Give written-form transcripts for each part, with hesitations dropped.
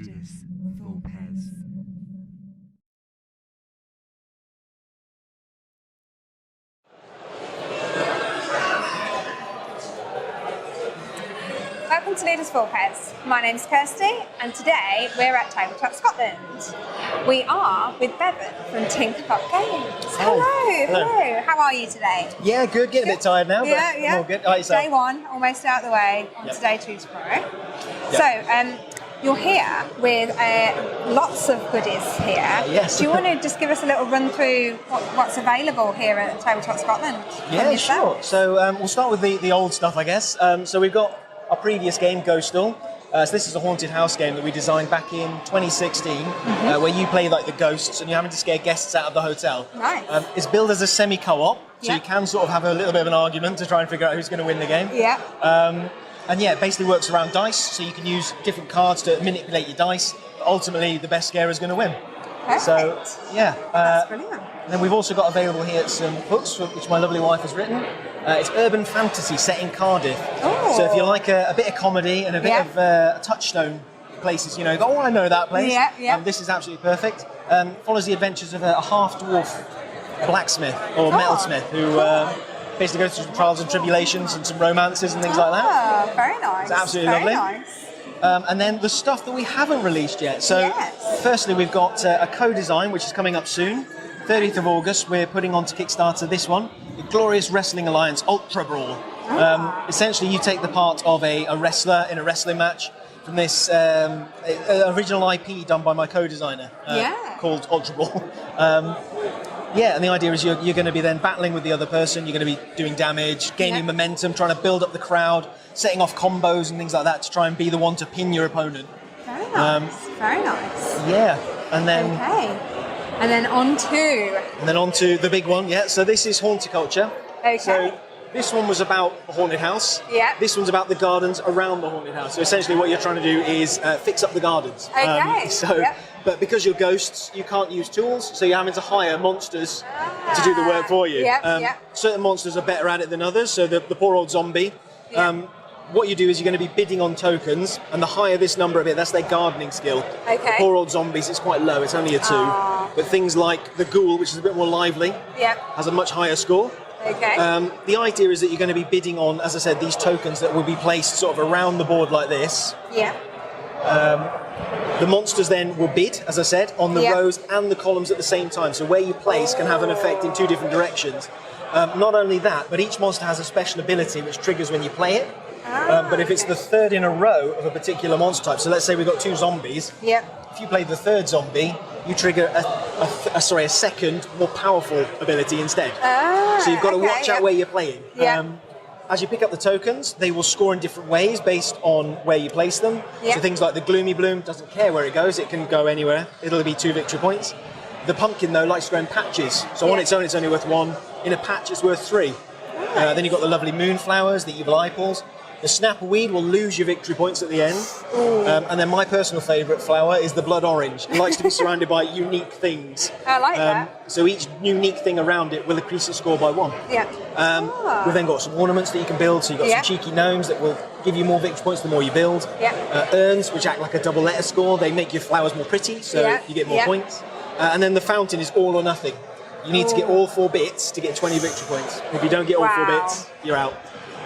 Untitled Welcome to Leaders for Pets. My name's Kirsty and today we're at Tabletop Scotland. We are with Bevan from Tinkerbot Games. Hello. How are you today? Yeah, good. Getting a bit tired now, but yeah. I'm all good. How about yourself? Day one, almost out of the way, on to day two tomorrow. So, you're here with lots of goodies here. Yes. Do you want to just give us a little run through what's available here at Tabletop Scotland? Yeah, sure. So we'll start with the old stuff, I guess. So we've got our previous game, Ghostel. So this is a haunted house game that we designed back in 2016, where you play like the ghosts and you're having to scare guests out of the hotel. Nice. It's billed as a semi-co-op, so you can sort of have a little bit of an argument to try and figure out who's going to win the game. Yeah. And yeah, it basically works around dice, so you can use different cards to manipulate your dice. But ultimately, the best scarer is going to win. Perfect. So yeah. That's brilliant. And then we've also got available here some books, which my lovely wife has written. It's urban fantasy set in Cardiff. Oh. So if you like a bit of comedy and a bit of touchstone places, you know, go, oh, I know that place. This is absolutely perfect. Follows the adventures of a half-dwarf blacksmith or metalsmith who basically goes through some trials and tribulations and some romances and things like that. Oh, very nice. It's absolutely lovely. Nice. And then the stuff that we haven't released yet. So firstly, we've got a co-design, which is coming up soon. 30th of August, we're putting onto Kickstarter this one, the Glorious Wrestling Alliance Ultra Brawl. Essentially, you take the part of a wrestler in a wrestling match from this original IP done by my co-designer called Ultra Brawl. And the idea is you're going to be then battling with the other person, you're going to be doing damage, gaining momentum, trying to build up the crowd, setting off combos and things like that to try and be the one to pin your opponent. Very nice. Very nice. Yeah, and then... Okay. And then on to the big one, So this is Haunticulture. Okay. So this one was about a haunted house. Yeah. This one's about the gardens around the haunted house. So essentially what you're trying to do is fix up the gardens. Okay. But because you're ghosts, you can't use tools, so you're having to hire monsters to do the work for you. Certain monsters are better at it than others, so the poor old zombie. What you do is you're going to be bidding on tokens, and the higher this number of it, that's their gardening skill. Okay. The poor old zombies, it's quite low, it's only a 2. But things like the ghoul, which is a bit more lively, has a much higher score. Okay. The idea is that you're going to be bidding on, as I said, these tokens that will be placed sort of around the board like this. The monsters then will bid, as I said, on the rows and the columns at the same time. So where you place can have an effect in 2 different directions. Not only that, but each monster has a special ability which triggers when you play it. But if it's the third in a row of a particular monster type, so let's say we've got 2 zombies. If you play the third zombie, you trigger a second, more powerful ability instead. So you've got to watch out where you're playing. As you pick up the tokens, they will score in different ways based on where you place them. So things like the Gloomy Bloom doesn't care where it goes, it can go anywhere. It'll be 2 victory points. The Pumpkin, though, likes to go in patches. So on its own, it's only worth 1. In a patch, it's worth 3. Then you've got the lovely Moonflowers, the Evil Eyeballs. The Snappleweed will lose your victory points at the end. And then my personal favourite flower is the Blood Orange. It likes to be surrounded by unique things. I like that. So each unique thing around it will increase its score by 1. We've then got some ornaments that you can build. So you've got some cheeky gnomes that will give you more victory points the more you build. Urns, which act like a double letter score. They make your flowers more pretty, so you get more points. And then the fountain is all or nothing. You need to get all 4 bits to get 20 victory points. If you don't get all 4 bits, you're out.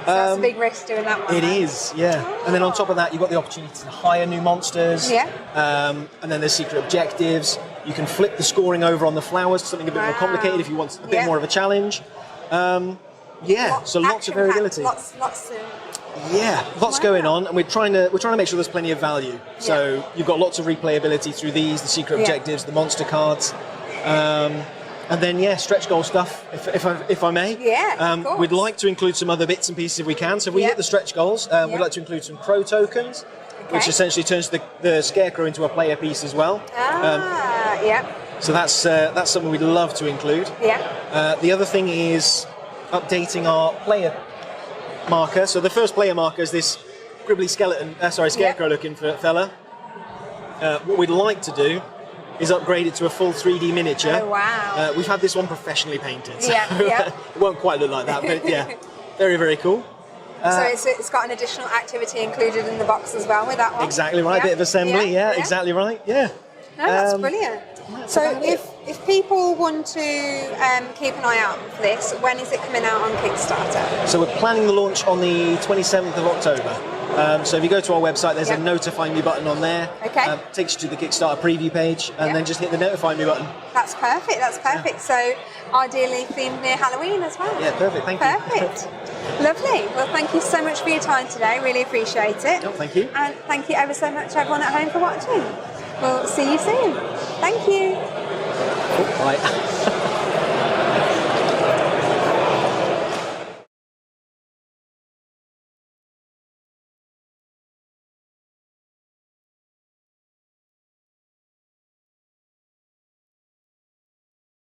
So that's a big risk doing that one. It is, And then on top of that, you've got the opportunity to hire new monsters. And then there's secret objectives. You can flip the scoring over on the flowers to something a bit more complicated if you want a bit more of a challenge. So lots of variability. Lots going on, and we're trying to make sure there's plenty of value. So you've got lots of replayability through these, the secret objectives, the monster cards. And then, stretch goal stuff, if I may. Of course. We'd like to include some other bits and pieces if we can. So if we hit the stretch goals, we'd like to include some crow tokens, which essentially turns the scarecrow into a player piece as well. So that's something we'd love to include. The other thing is updating our player marker. So the first player marker is this gribbly scarecrow-looking fella. What we'd like to do is upgraded to a full 3D miniature. Oh, wow. We've had this one professionally painted, so it won't quite look like that, but very, very cool. So it's got an additional activity included in the box as well with that one. Exactly right, bit of assembly, yeah, exactly right, yeah. No, that's brilliant. So if people want to keep an eye out for this, when is it coming out on Kickstarter? So we're planning the launch on the 27th of October. So if you go to our website, there's a notify me button on there. Okay. Takes you to the Kickstarter preview page, and then just hit the notify me button. That's perfect, that's perfect. Yeah. So ideally themed near Halloween as well. Yeah, perfect, thank you. Perfect. Lovely. Well, thank you so much for your time today. Really appreciate it. No, thank you. And thank you ever so much everyone at home for watching. We'll see you soon. Thank you. Oh, bye.